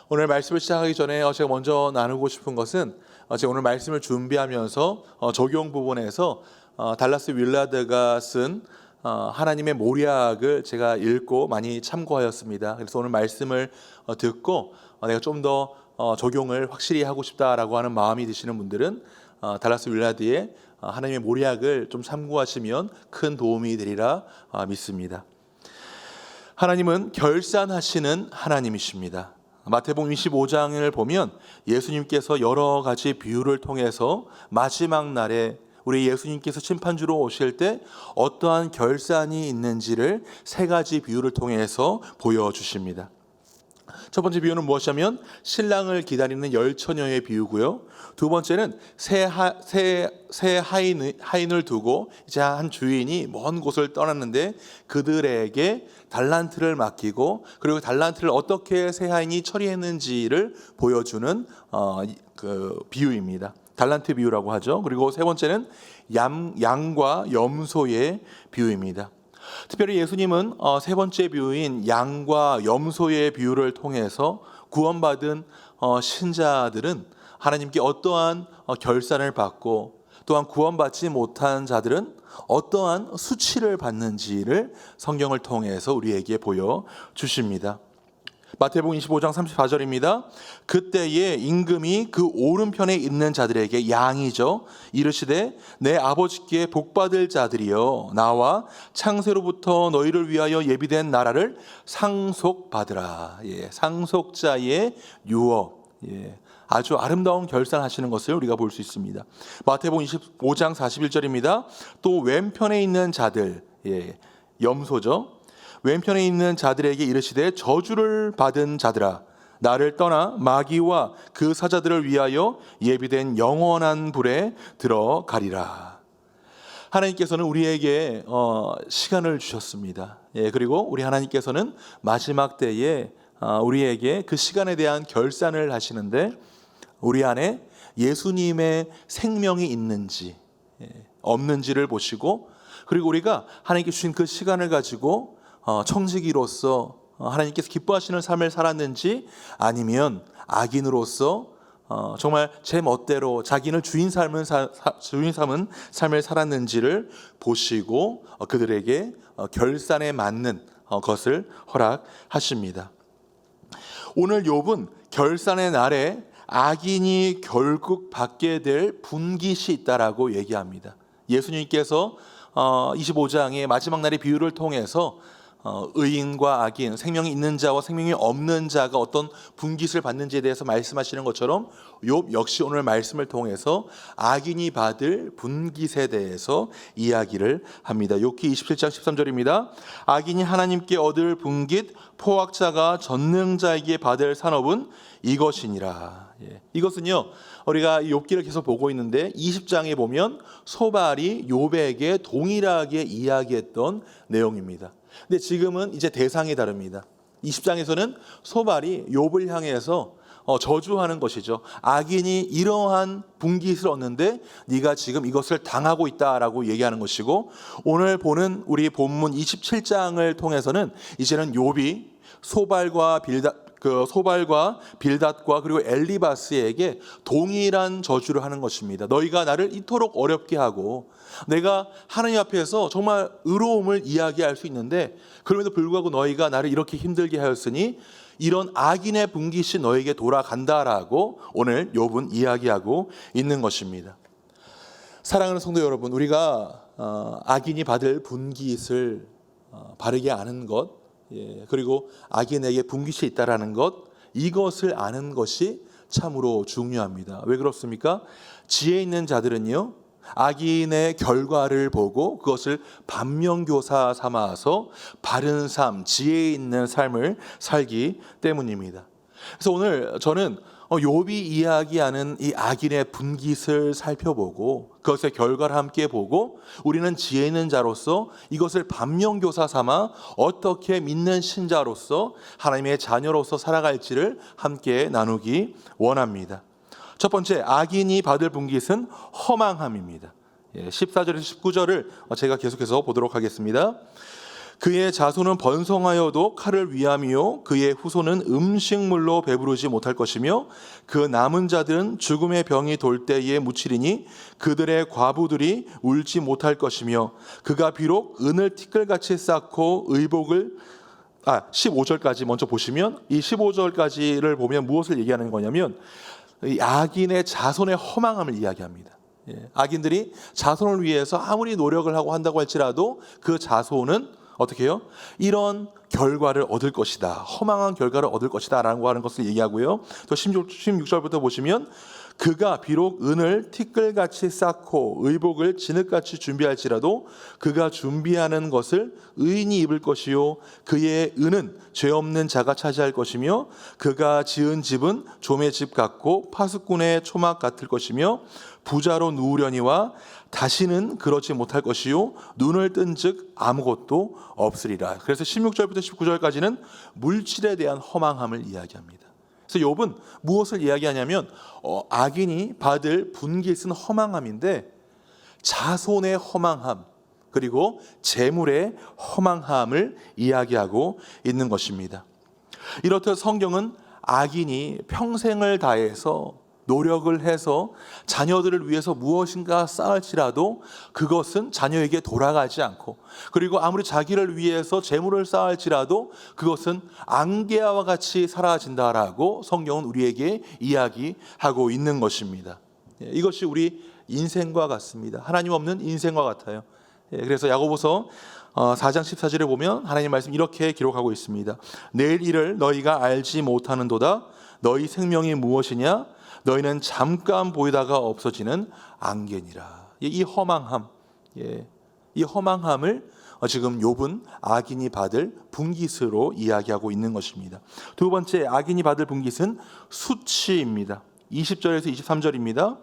오늘 말씀을 시작하기 전에 제가 먼저 나누고 싶은 것은 제가 오늘 말씀을 준비하면서 적용 부분에서 달라스 윌라드가 쓴 하나님의 모략을 제가 읽고 많이 참고하였습니다. 그래서 오늘 말씀을 듣고 내가 좀 더 적용을 확실히 하고 싶다라고 하는 마음이 드시는 분들은 달라스 윌라드의 하나님의 모략을 좀 참고하시면 큰 도움이 되리라 믿습니다. 하나님은 결산하시는 하나님이십니다. 마태복음 25장을 보면 예수님께서 여러 가지 비유를 통해서 마지막 날에 우리 예수님께서 심판주로 오실 때 어떠한 결산이 있는지를 세 가지 비유를 통해서 보여주십니다. 첫 번째 비유는 무엇이냐면 신랑을 기다리는 열처녀의 비유고요. 두 번째는 새 하인을 두고 이제 한 주인이 먼 곳을 떠났는데 그들에게 달란트를 맡기고 그리고 달란트를 어떻게 새 하인이 처리했는지를 보여주는 그 비유입니다. 달란트 비유라고 하죠. 그리고 세 번째는 양과 염소의 비유입니다. 특별히 예수님은 세 번째 비유인 양과 염소의 비유를 통해서 구원받은 신자들은 하나님께 어떠한 결산을 받고 또한 구원받지 못한 자들은 어떠한 수치를 받는지를 성경을 통해서 우리에게 보여주십니다. 마태복음 25장 34절입니다. 그때에 임금이 그 오른편에 있는 자들에게 양이죠 이르시되 내 아버지께 복받을 자들이여 나와 창세로부터 너희를 위하여 예비된 나라를 상속받으라. 상속자의 유업. 아주 아름다운 결산하시는 것을 우리가 볼 수 있습니다. 마태복음 25장 41절입니다. 또 왼편에 있는 자들, 염소죠. 왼편에 있는 자들에게 이르시되 저주를 받은 자들아 나를 떠나 마귀와 그 사자들을 위하여 예비된 영원한 불에 들어가리라. 하나님께서는 우리에게 시간을 주셨습니다. 그리고 우리 하나님께서는 마지막 때에 우리에게 그 시간에 대한 결산을 하시는데 우리 안에 예수님의 생명이 있는지 없는지를 보시고 그리고 우리가 하나님께 주신 그 시간을 가지고 청지기로서 하나님께서 기뻐하시는 삶을 살았는지 아니면 악인으로서 정말 제 멋대로 자기는 주인 삼은 삶을 살았는지를 보시고 그들에게 결산에 맞는 것을 허락하십니다. 오늘 욥은 결산의 날에 악인이 결국 받게 될 분깃이 있다라고 얘기합니다. 예수님께서 25장의 마지막 날의 비유를 통해서 의인과 악인, 생명이 있는 자와 생명이 없는 자가 어떤 분깃을 받는지에 대해서 말씀하시는 것처럼 욥 역시 오늘 말씀을 통해서 악인이 받을 분깃에 대해서 이야기를 합니다. 욥기 27장 13절입니다. 악인이 하나님께 얻을 분깃, 포악자가 전능자에게 받을 산업은 이것이니라. 이것은요 우리가 욥기를 계속 보고 있는데 20장에 보면 소발이 욥에게 동일하게 이야기했던 내용입니다. 근데 지금은 이제 대상이 다릅니다. 20장에서는 소발이 욥을 향해서 저주하는 것이죠. 악인이 이러한 분깃을 얻는데 네가 지금 이것을 당하고 있다라고 얘기하는 것이고 오늘 보는 우리 본문 27장을 통해서는 이제는 욥이 소발과 빌닷과 그리고 엘리바스에게 동일한 저주를 하는 것입니다. 너희가 나를 이토록 어렵게 하고 내가 하나님 앞에서 정말 의로움을 이야기할 수 있는데 그럼에도 불구하고 너희가 나를 이렇게 힘들게 하였으니 이런 악인의 분깃이 너에게 돌아간다라고 오늘 욥은 이야기하고 있는 것입니다. 사랑하는 성도 여러분, 우리가 악인이 받을 분깃을 바르게 아는 것 그리고 악인에게 분깃이 있다라는 것 이것을 아는 것이 참으로 중요합니다. 왜 그렇습니까? 지혜 있는 자들은요 악인의 결과를 보고 그것을 반면교사 삼아서 바른 삶, 지혜 있는 삶을 살기 때문입니다. 그래서 오늘 저는 욥이 이야기하는 이 악인의 분깃을 살펴보고 그것의 결과를 함께 보고 우리는 지혜 있는 자로서 이것을 반면교사 삼아 어떻게 믿는 신자로서 하나님의 자녀로서 살아갈지를 함께 나누기 원합니다. 첫 번째, 악인이 받을 분깃은 허망함입니다. 14절에서 19절을 제가 계속해서 보도록 하겠습니다. 그의 자손은 번성하여도 칼을 위함이요 그의 후손은 음식물로 배부르지 못할 것이며 그 남은 자들은 죽음의 병이 돌 때에 묻히리니 그들의 과부들이 울지 못할 것이며 그가 비록 은을 티끌같이 쌓고 의복을 15절까지 먼저 보시면 이 15절까지를 보면 무엇을 얘기하는 거냐면 이 악인의 자손의 허망함을 이야기합니다. 악인들이 자손을 위해서 아무리 노력을 하고 한다고 할지라도 그 자손은 어떻게 해요? 이런 결과를 얻을 것이다. 허망한 결과를 얻을 것이다 라고 하는 것을 얘기하고요. 또 16절부터 보시면 그가 비록 은을 티끌같이 쌓고 의복을 진흙같이 준비할지라도 그가 준비하는 것을 의인이 입을 것이요 그의 은은 죄 없는 자가 차지할 것이며 그가 지은 집은 좀의 집 같고 파수꾼의 초막 같을 것이며 부자로 누우려니와 다시는 그렇지 못할 것이요 눈을 뜬즉 아무것도 없으리라. 그래서 16절부터 19절까지는 물질에 대한 허망함을 이야기합니다. 그래서 욥은 무엇을 이야기하냐면 악인이 받을 분깃은 허망함인데 자손의 허망함 그리고 재물의 허망함을 이야기하고 있는 것입니다. 이렇듯 성경은 악인이 평생을 다해서 노력을 해서 자녀들을 위해서 무엇인가 쌓을지라도 그것은 자녀에게 돌아가지 않고 그리고 아무리 자기를 위해서 재물을 쌓을지라도 그것은 안개와 같이 사라진다라고 성경은 우리에게 이야기하고 있는 것입니다. 이것이 우리 인생과 같습니다. 하나님 없는 인생과 같아요. 그래서 야고보서 4장 14절에 보면 하나님 말씀 이렇게 기록하고 있습니다. 내일 일을 너희가 알지 못하는도다. 너희 생명이 무엇이냐? 너희는 잠깐 보이다가 없어지는 안개니라. 이 허망함, 이 허망함을 지금 욥은 악인이 받을 분깃으로 이야기하고 있는 것입니다. 두 번째 악인이 받을 분깃은 수치입니다. 20절에서 23절입니다.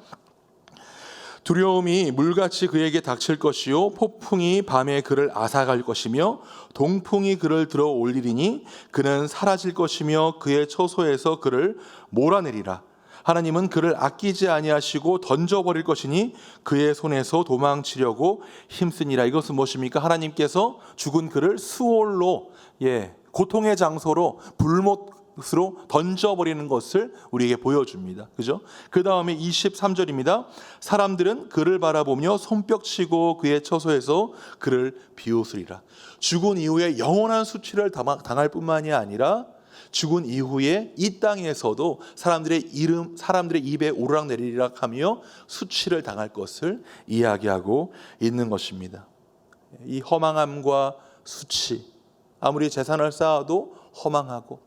두려움이 물같이 그에게 닥칠 것이요 폭풍이 밤에 그를 앗아갈 것이며 동풍이 그를 들어 올리리니 그는 사라질 것이며 그의 처소에서 그를 몰아내리라. 하나님은 그를 아끼지 아니하시고 던져버릴 것이니 그의 손에서 도망치려고 힘쓰니라. 이것은 무엇입니까? 하나님께서 죽은 그를 수올로 고통의 장소로 불못으로 던져버리는 것을 우리에게 보여줍니다. 그죠? 그 다음에 23절입니다. 사람들은 그를 바라보며 손뼉치고 그의 처소에서 그를 비웃으리라. 죽은 이후에 영원한 수치를 당할 뿐만이 아니라 죽은 이후에 이 땅에서도 사람들의 입에 오르락내리락 하며 수치를 당할 것을 이야기하고 있는 것입니다. 이 허망함과 수치, 아무리 재산을 쌓아도 허망하고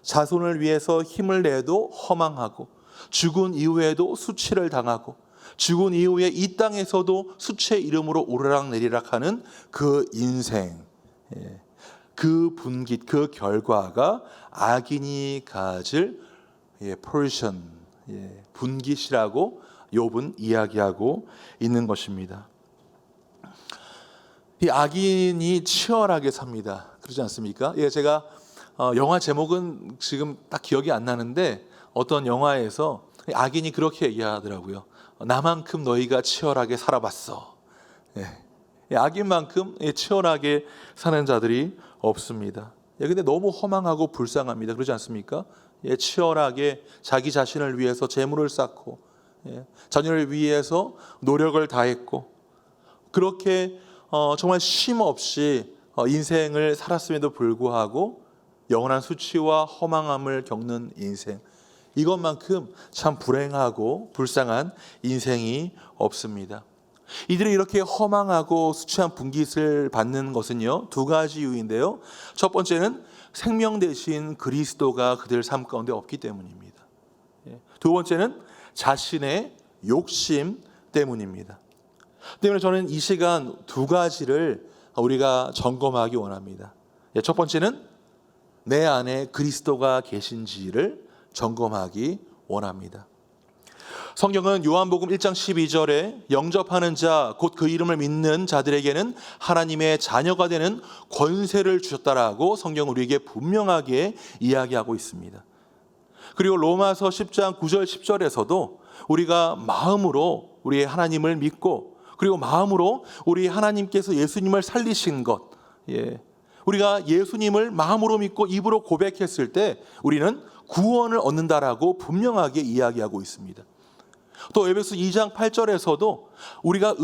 자손을 위해서 힘을 내도 허망하고 죽은 이후에도 수치를 당하고 죽은 이후에 이 땅에서도 수치의 이름으로 오르락내리락 하는 그 인생, 그 분깃, 그 결과가 악인이 가질 포지션, 분깃이라고 욥은 이야기하고 있는 것입니다. 이 악인이 치열하게 삽니다. 그렇지 않습니까? 제가 영화 제목은 지금 딱 기억이 안 나는데 어떤 영화에서 악인이 그렇게 얘기하더라고요. 나만큼 너희가 치열하게 살아봤어. 악인만큼 치열하게 사는 자들이 없습니다. 근데 너무 허망하고 불쌍합니다. 그렇지 않습니까? 치열하게 자기 자신을 위해서 재물을 쌓고 자녀를 위해서 노력을 다했고 그렇게 정말 쉼 없이 인생을 살았음에도 불구하고 영원한 수치와 허망함을 겪는 인생, 이것만큼 참 불행하고 불쌍한 인생이 없습니다. 이들이 이렇게 허망하고 수치한 분깃을 받는 것은요, 두 가지 이유인데요. 첫 번째는 생명 대신 그리스도가 그들 삶 가운데 없기 때문입니다. 두 번째는 자신의 욕심 때문입니다. 때문에 저는 이 시간 두 가지를 우리가 점검하기 원합니다. 첫 번째는 내 안에 그리스도가 계신지를 점검하기 원합니다. 성경은 요한복음 1장 12절에 영접하는 자, 곧 그 이름을 믿는 자들에게는 하나님의 자녀가 되는 권세를 주셨다라고 성경은 우리에게 분명하게 이야기하고 있습니다. 그리고 로마서 10장 9절 10절에서도 우리가 마음으로 우리 하나님을 믿고 그리고 마음으로 우리 하나님께서 예수님을 살리신 것, 우리가 예수님을 마음으로 믿고 입으로 고백했을 때 우리는 구원을 얻는다라고 분명하게 이야기하고 있습니다. 또 에베소 2장 8절에서도 우리가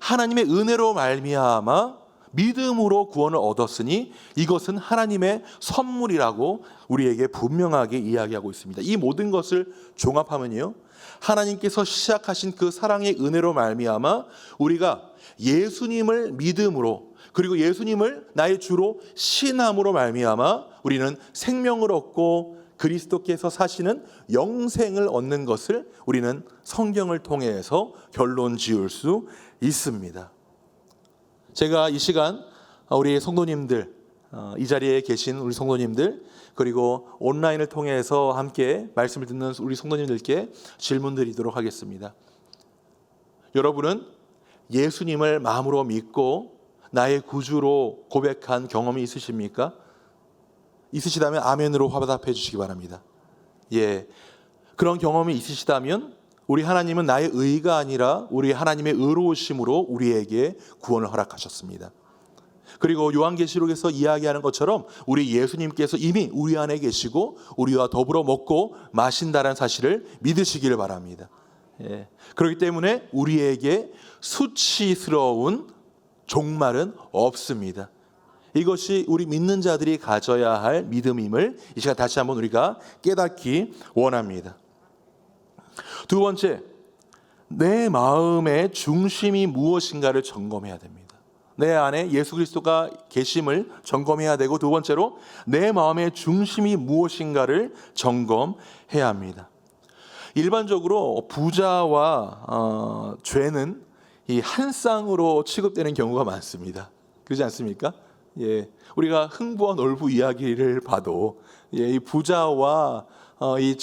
하나님의 은혜로 말미암아 믿음으로 구원을 얻었으니 이것은 하나님의 선물이라고 우리에게 분명하게 이야기하고 있습니다. 이 모든 것을 종합하면요, 하나님께서 시작하신 그 사랑의 은혜로 말미암아 우리가 예수님을 믿음으로, 그리고 예수님을 나의 주로 신함으로 말미암아 우리는 생명을 얻고 그리스도께서 사시는 영생을 얻는 것을 우리는 성경을 통해서 결론 지을 수 있습니다. 제가 이 시간 우리 성도님들, 이 자리에 계신 우리 성도님들, 그리고 온라인을 통해서 함께 말씀을 듣는 우리 성도님들께 질문 드리도록 하겠습니다. 여러분은 예수님을 마음으로 믿고 나의 구주로 고백한 경험이 있으십니까? 있으시다면 아멘으로 화답해 주시기 바랍니다. 그런 경험이 있으시다면 우리 하나님은 나의 의가 아니라 우리 하나님의 의로우심으로 우리에게 구원을 허락하셨습니다. 그리고 요한계시록에서 이야기하는 것처럼 우리 예수님께서 이미 우리 안에 계시고 우리와 더불어 먹고 마신다는 사실을 믿으시기를 바랍니다. 그렇기 때문에 우리에게 수치스러운 종말은 없습니다. 이것이 우리 믿는 자들이 가져야 할 믿음임을 이 시간 다시 한번 우리가 깨닫기 원합니다. 두 번째, 내 마음의 중심이 무엇인가를 점검해야 됩니다. 내 안에 예수 그리스도가 계심을 점검해야 되고, 두 번째로 내 마음의 중심이 무엇인가를 점검해야 합니다. 일반적으로 부자와 죄는 이 한 쌍으로 취급되는 경우가 많습니다. 그렇지 않습니까? 우리가 흥부와 놀부 이야기를 봐도 이 부자와 이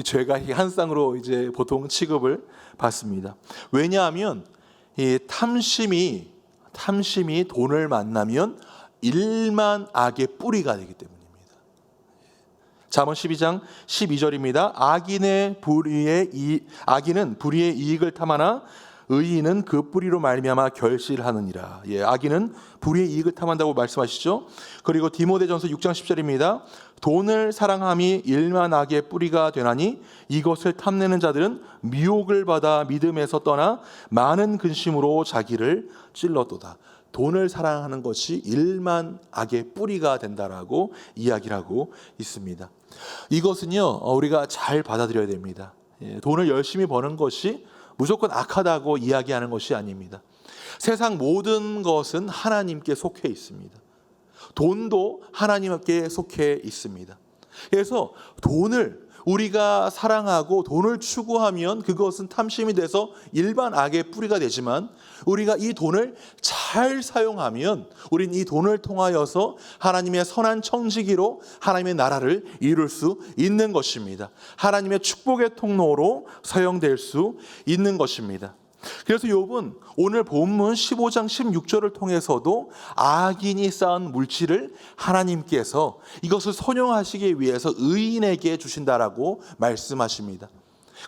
죄가 한 쌍으로 이제 보통 취급을 받습니다. 왜냐하면 이 탐심이 돈을 만나면 일만 악의 뿌리가 되기 때문입니다. 잠언 12장 12절입니다. 악인은 불의의 이익을 탐하나 의인은 그 뿌리로 말미암아 결실하느니라. 악인은 불의의 이익을 탐한다고 말씀하시죠. 그리고 디모데전서 6장 10절입니다. 돈을 사랑함이 일만 악의 뿌리가 되나니 이것을 탐내는 자들은 미혹을 받아 믿음에서 떠나 많은 근심으로 자기를 찔렀도다. 돈을 사랑하는 것이 일만 악의 뿌리가 된다라고 이야기를 하고 있습니다. 이것은요, 우리가 잘 받아들여야 됩니다. 돈을 열심히 버는 것이 무조건 악하다고 이야기하는 것이 아닙니다. 세상 모든 것은 하나님께 속해 있습니다. 돈도 하나님께 속해 있습니다. 그래서 돈을 우리가 사랑하고 돈을 추구하면 그것은 탐심이 돼서 일반 악의 뿌리가 되지만, 우리가 이 돈을 잘 사용하면 우리는 이 돈을 통하여서 하나님의 선한 청지기로 하나님의 나라를 이룰 수 있는 것입니다. 하나님의 축복의 통로로 사용될 수 있는 것입니다. 그래서 욥은 오늘 본문 15장 16절을 통해서도 악인이 쌓은 물질을 하나님께서 이것을 선용하시기 위해서 의인에게 주신다라고 말씀하십니다.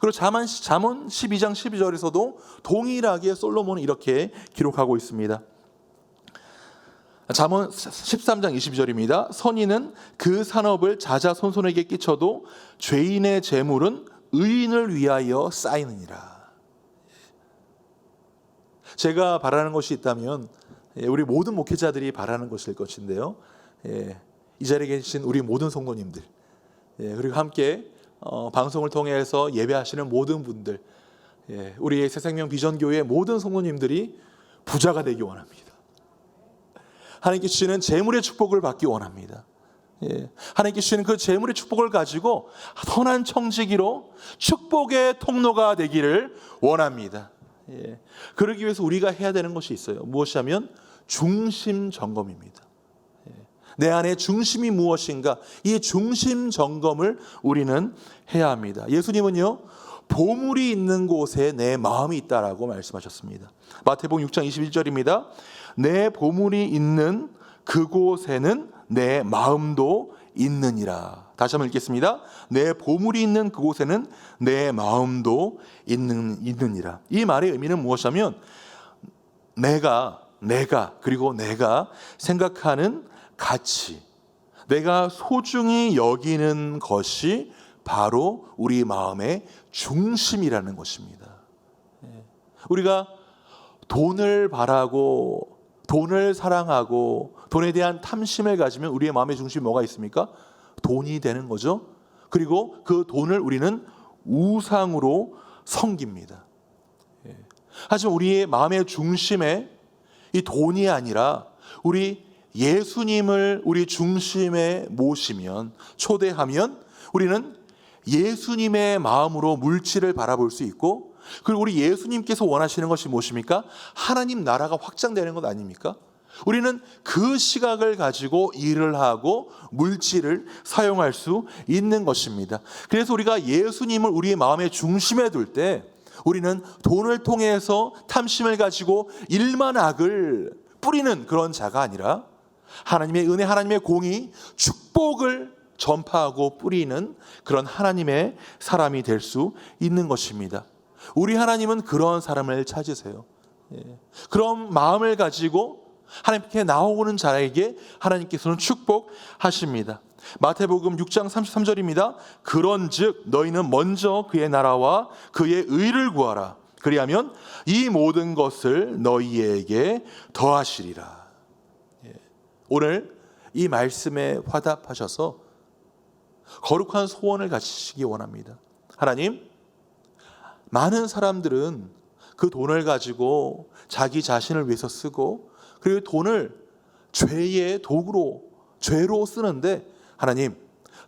그리고 잠언 12장 12절에서도 동일하게 솔로몬은 이렇게 기록하고 있습니다. 잠언 13장 22절입니다. 선인은 그 산업을 자자손손에게 끼쳐도 죄인의 재물은 의인을 위하여 쌓이느니라. 제가 바라는 것이 있다면 우리 모든 목회자들이 바라는 것일 것인데요, 이 자리에 계신 우리 모든 성도님들, 그리고 함께 방송을 통해서 예배하시는 모든 분들, 우리 새생명 비전교회 모든 성도님들이 부자가 되기 원합니다. 하나님께 주시는 재물의 축복을 받기 원합니다. 하나님께 주시는 그 재물의 축복을 가지고 선한 청지기로 축복의 통로가 되기를 원합니다. 그러기 위해서 우리가 해야 되는 것이 있어요. 무엇이냐면 중심 점검입니다. 내 안에 중심이 무엇인가, 이 중심 점검을 우리는 해야 합니다. 예수님은요, 보물이 있는 곳에 내 마음이 있다라고 말씀하셨습니다. 마태복음 6장 21절입니다. 내 보물이 있는 그곳에는 내 마음도 있느니라. 다시 한번 읽겠습니다. 내 보물이 있는 그곳에는 내 마음도 있느니라. 이 말의 의미는 무엇이냐면 내가 그리고 내가 생각하는 가치, 내가 소중히 여기는 것이 바로 우리 마음의 중심이라는 것입니다. 우리가 돈을 바라고 돈을 사랑하고 돈에 대한 탐심을 가지면 우리의 마음의 중심이 뭐가 있습니까? 돈이 되는 거죠. 그리고 그 돈을 우리는 우상으로 섬깁니다. 하지만 우리의 마음의 중심에 이 돈이 아니라 우리 예수님을 우리 중심에 모시면, 초대하면 우리는 예수님의 마음으로 물질을 바라볼 수 있고, 그리고 우리 예수님께서 원하시는 것이 무엇입니까? 하나님 나라가 확장되는 것 아닙니까? 우리는 그 시각을 가지고 일을 하고 물질을 사용할 수 있는 것입니다. 그래서 우리가 예수님을 우리의 마음의 중심에 둘 때 우리는 돈을 통해서 탐심을 가지고 일만 악을 뿌리는 그런 자가 아니라 하나님의 은혜, 하나님의 공의, 축복을 전파하고 뿌리는 그런 하나님의 사람이 될 수 있는 것입니다. 우리 하나님은 그런 사람을 찾으세요. 그런 마음을 가지고 하나님께 나오는 자에게 하나님께서는 축복하십니다. 마태복음 6장 33절입니다. 그런즉 너희는 먼저 그의 나라와 그의 의를 구하라. 그리하면 이 모든 것을 너희에게 더하시리라. 오늘 이 말씀에 화답하셔서 거룩한 소원을 가지시기 원합니다. 하나님, 많은 사람들은 그 돈을 가지고 자기 자신을 위해서 쓰고, 그리고 돈을 죄의 도구로, 죄로 쓰는데, 하나님,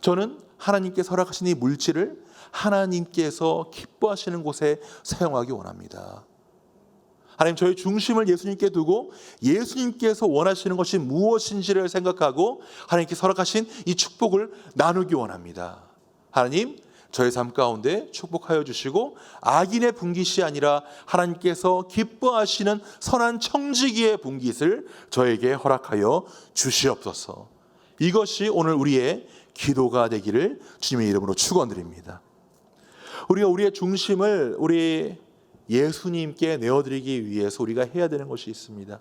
저는 하나님께서 허락하신 이 물질을 하나님께서 기뻐하시는 곳에 사용하기 원합니다. 하나님, 저의 중심을 예수님께 두고 예수님께서 원하시는 것이 무엇인지를 생각하고 하나님께서 허락하신 이 축복을 나누기 원합니다. 하나님, 저의 삶 가운데 축복하여 주시고 악인의 분깃이 아니라 하나님께서 기뻐하시는 선한 청지기의 분깃을 저에게 허락하여 주시옵소서. 이것이 오늘 우리의 기도가 되기를 주님의 이름으로 축원드립니다. 우리가 우리의 중심을 우리 예수님께 내어드리기 위해서 우리가 해야 되는 것이 있습니다.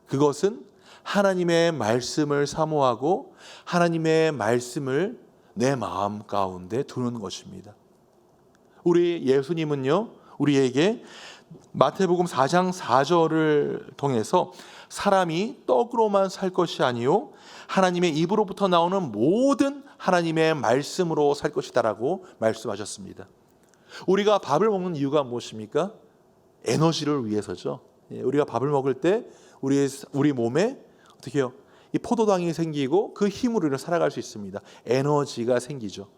그것은 하나님의 말씀을 사모하고 하나님의 말씀을 내 마음 가운데 두는 것입니다. 우리 예수님은요, 우리에게 마태복음 4장 4절을 통해서 사람이 떡으로만 살 것이 아니요 하나님의 입으로부터 나오는 모든 하나님의 말씀으로 살 것이다라고 말씀하셨습니다. 우리가 밥을 먹는 이유가 무엇입니까? 에너지를 위해서죠. 우리가 밥을 먹을 때 우리 몸에 어떻게 해요? 이 포도당이 생기고 그 힘으로 우리는 살아갈 수 있습니다. 에너지가 생기죠.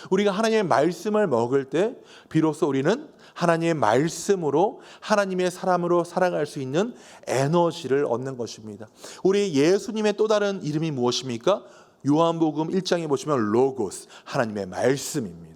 우리가 하나님의 말씀을 먹을 때 비로소 우리는 하나님의 말씀으로 하나님의 사람으로 살아갈 수 있는 에너지를 얻는 것입니다. 우리 예수님의 또 다른 이름이 무엇입니까? 요한복음 1장에 보시면 로고스, 하나님의 말씀입니다.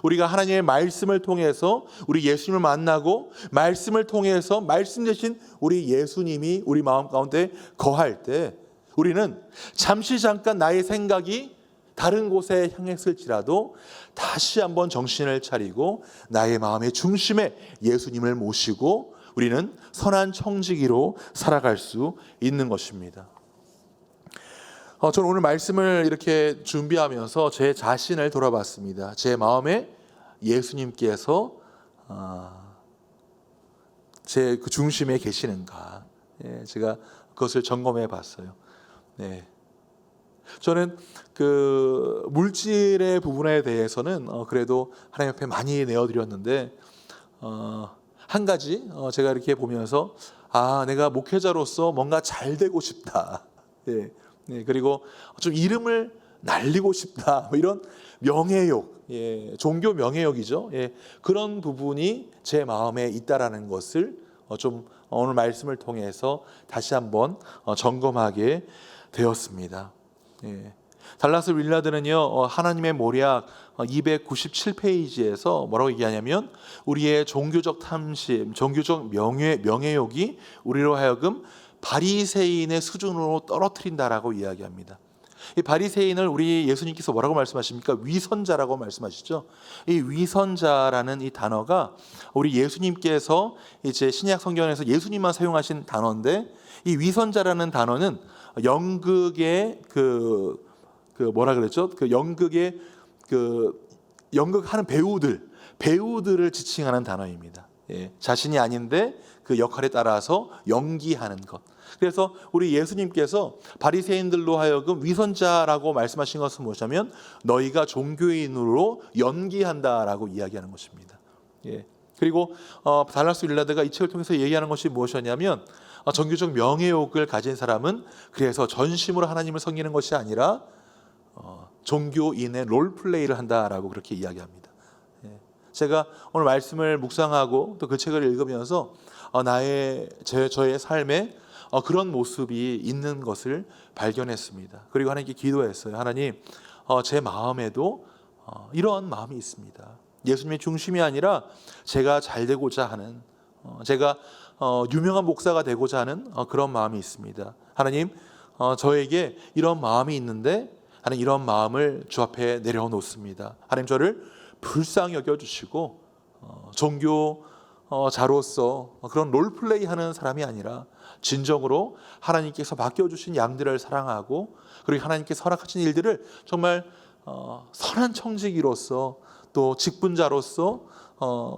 우리가 하나님의 말씀을 통해서 우리 예수님을 만나고 말씀을 통해서 말씀 대신 우리 예수님이 우리 마음 가운데 거할 때 우리는 잠깐 나의 생각이 다른 곳에 향했을지라도 다시 한번 정신을 차리고 나의 마음의 중심에 예수님을 모시고 우리는 선한 청지기로 살아갈 수 있는 것입니다. 저는 오늘 말씀을 이렇게 준비하면서 제 자신을 돌아봤습니다. 제 마음에 예수님께서 제 그 중심에 계시는가, 제가 그것을 점검해 봤어요. 저는 그 물질의 부분에 대해서는 그래도 하나님 앞에 많이 내어드렸는데 한 가지 제가 이렇게 보면서 내가 목회자로서 뭔가 잘 되고 싶다. 그리고 좀 이름을 날리고 싶다. 이런 명예욕, 종교 명예욕이죠. 그런 부분이 제 마음에 있다라는 것을 좀 오늘 말씀을 통해서 다시 한번 점검하게 되었습니다. 달라스 윌라드는요, 하나님의 모략 297페이지에서 뭐라고 얘기하냐면 우리의 종교적 탐심, 종교적 명예욕이 우리로 하여금 바리새인의 수준으로 떨어뜨린다라고 이야기합니다. 이 바리새인을 우리 예수님께서 뭐라고 말씀하십니까? 위선자라고 말씀하시죠. 이 위선자라는 이 단어가 우리 예수님께서 이제 신약 성경에서 예수님만 사용하신 단어인데, 이 위선자라는 단어는 연극의 뭐라 그랬죠? 연극의 연극하는 배우들을 지칭하는 단어입니다. 예, 자신이 아닌데 그 역할에 따라서 연기하는 것. 그래서 우리 예수님께서 바리새인들로 하여금 위선자라고 말씀하신 것은 무엇이냐면 너희가 종교인으로 연기한다라고 이야기하는 것입니다. 예. 그리고 달라스 윌라드가 이 책을 통해서 얘기하는 것이 무엇이냐면 종교적 명예욕을 가진 사람은 그래서 전심으로 하나님을 섬기는 것이 아니라 종교인의 롤플레이를 한다라고 그렇게 이야기합니다. 예. 제가 오늘 말씀을 묵상하고 또 그 책을 읽으면서 저의 삶에 그런 모습이 있는 것을 발견했습니다. 그리고 하나님께 기도했어요. 하나님, 제 마음에도 이러한 마음이 있습니다. 예수님의 중심이 아니라 제가 잘 되고자 하는, 제가 유명한 목사가 되고자 하는 그런 마음이 있습니다. 하나님, 저에게 이런 마음이 있는데 하나님, 이런 마음을 주 앞에 내려놓습니다. 하나님, 저를 불쌍히 여겨주시고 종교자로서 그런 롤플레이 하는 사람이 아니라 진정으로 하나님께서 맡겨주신 양들을 사랑하고, 그리고 하나님께서 허락하신 일들을 정말 선한 청지기로서 또 직분자로서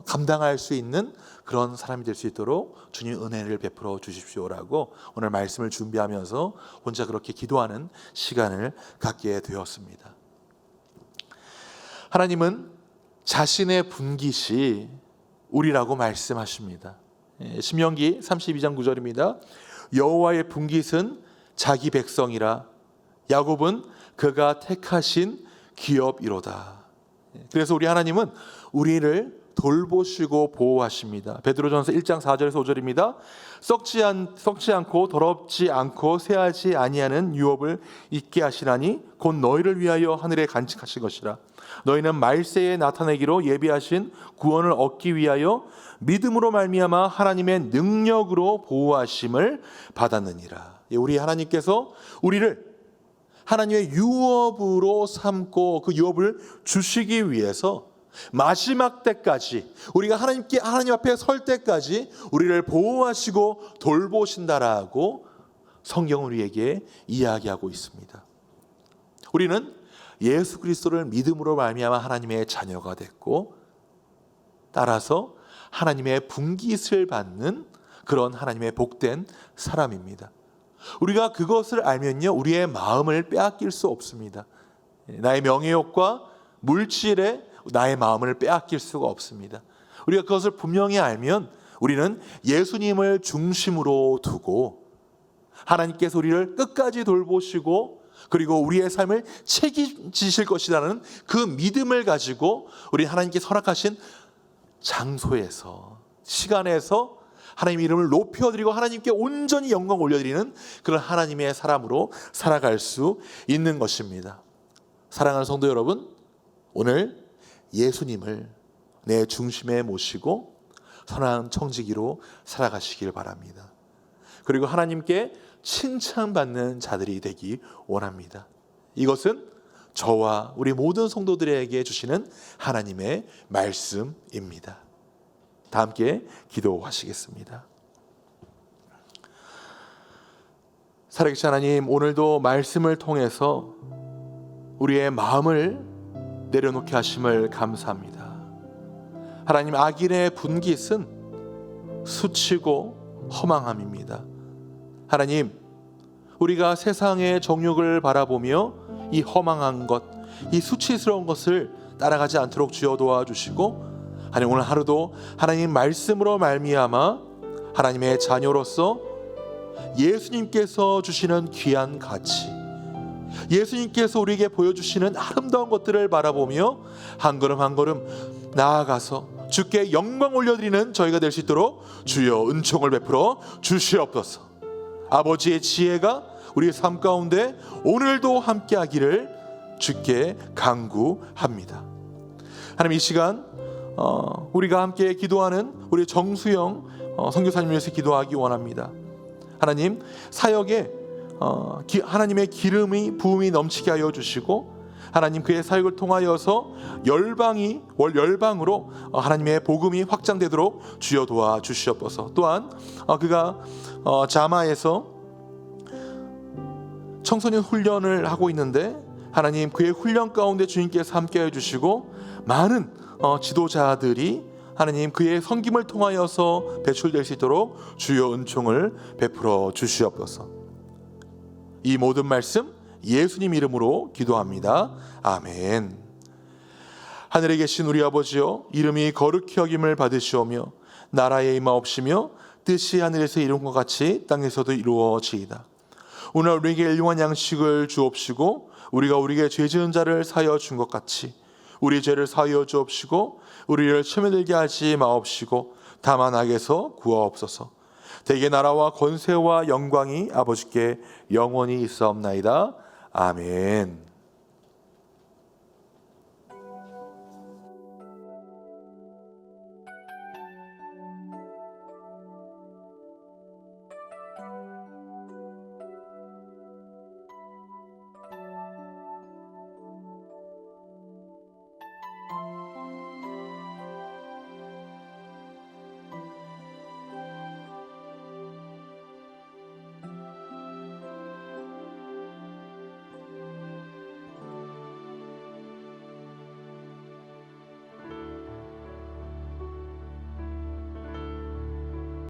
감당할 수 있는 그런 사람이 될 수 있도록 주님 은혜를 베풀어 주십시오라고 오늘 말씀을 준비하면서 혼자 그렇게 기도하는 시간을 갖게 되었습니다. 하나님은 자신의 분깃이 우리라고 말씀하십니다. 신명기 32장 9절입니다. 여호와의 분깃은 자기 백성이라 야곱은 그가 택하신 기업이로다. 그래서 우리 하나님은 우리를 돌보시고 보호하십니다. 베드로전서 1장 4절에서 5절입니다. 썩지 않고 더럽지 않고 쇠하지 아니하는 유업을 있게 하시나니 곧 너희를 위하여 하늘에 간직하신 것이라. 너희는 말세에 나타내기로 예비하신 구원을 얻기 위하여 믿음으로 말미암아 하나님의 능력으로 보호하심을 받았느니라. 우리 하나님께서 우리를 하나님의 유업으로 삼고 그 유업을 주시기 위해서 마지막 때까지, 우리가 하나님 앞에 설 때까지 우리를 보호하시고 돌보신다라고 성경은 우리에게 이야기하고 있습니다. 우리는 예수 그리스도를 믿음으로 말미암아 하나님의 자녀가 됐고, 따라서 하나님의 분깃을 받는 그런 하나님의 복된 사람입니다. 우리가 그것을 알면요, 우리의 마음을 빼앗길 수 없습니다. 나의 명예욕과 물질에 나의 마음을 빼앗길 수가 없습니다. 우리가 그것을 분명히 알면 우리는 예수님을 중심으로 두고 하나님께서 우리를 끝까지 돌보시고 그리고 우리의 삶을 책임지실 것이라는 그 믿음을 가지고 우리 하나님께서 허락하신 장소에서, 시간에서 하나님의 이름을 높여드리고 하나님께 온전히 영광 올려드리는 그런 하나님의 사람으로 살아갈 수 있는 것입니다. 사랑하는 성도 여러분, 오늘 예수님을 내 중심에 모시고 선한 청지기로 살아가시길 바랍니다. 그리고 하나님께 칭찬받는 자들이 되기 원합니다. 이것은 저와 우리 모든 성도들에게 주시는 하나님의 말씀입니다. 다 함께 기도하시겠습니다. 살아계신 하나님, 오늘도 말씀을 통해서 우리의 마음을 내려놓게 하심을 감사합니다. 하나님, 악인의 분깃은 수치고 허망함입니다. 하나님, 우리가 세상의 정욕을 바라보며 이 허망한 것, 이 수치스러운 것을 따라가지 않도록 주여 도와주시고, 하나님, 오늘 하루도 하나님 말씀으로 말미암아 하나님의 자녀로서 예수님께서 주시는 귀한 가치, 예수님께서 우리에게 보여주시는 아름다운 것들을 바라보며 한 걸음 한 걸음 나아가서 주께 영광 올려드리는 저희가 될 수 있도록 주여 은총을 베풀어 주시옵소서. 아버지의 지혜가 우리의 삶 가운데 오늘도 함께하기를 주께 간구합니다. 하나님, 이 시간 우리가 함께 기도하는 우리 정수영 선교사님 위해서 기도하기 원합니다. 하나님, 사역에 하나님의 기름이 부음이 넘치게 하여 주시고 하나님 그의 사역을 통하여서 열방으로 하나님의 복음이 확장되도록 주여 도와 주시옵소서. 또한 그가 자마에서 청소년 훈련을 하고 있는데 하나님 그의 훈련 가운데 주님께서 함께해 주시고 많은 지도자들이 하나님 그의 섬김을 통하여서 배출될 수 있도록 주여 은총을 베풀어 주시옵소서. 이 모든 말씀 예수님 이름으로 기도합니다. 아멘. 하늘에 계신 우리 아버지여, 이름이 거룩히 여김을 받으시오며 나라에 임하옵시며 뜻이 하늘에서 이룬 것 같이 땅에서도 이루어지이다. 오늘 우리에게 일용할 양식을 주옵시고 우리가 우리에게 죄 지은 자를 사하여 준 것 같이 우리 죄를 사하여 주옵시고 우리를 시험에 들게 하지 마옵시고 다만 악에서 구하옵소서. 대개 나라와 권세와 영광이 아버지께 영원히 있사옵나이다. 아멘.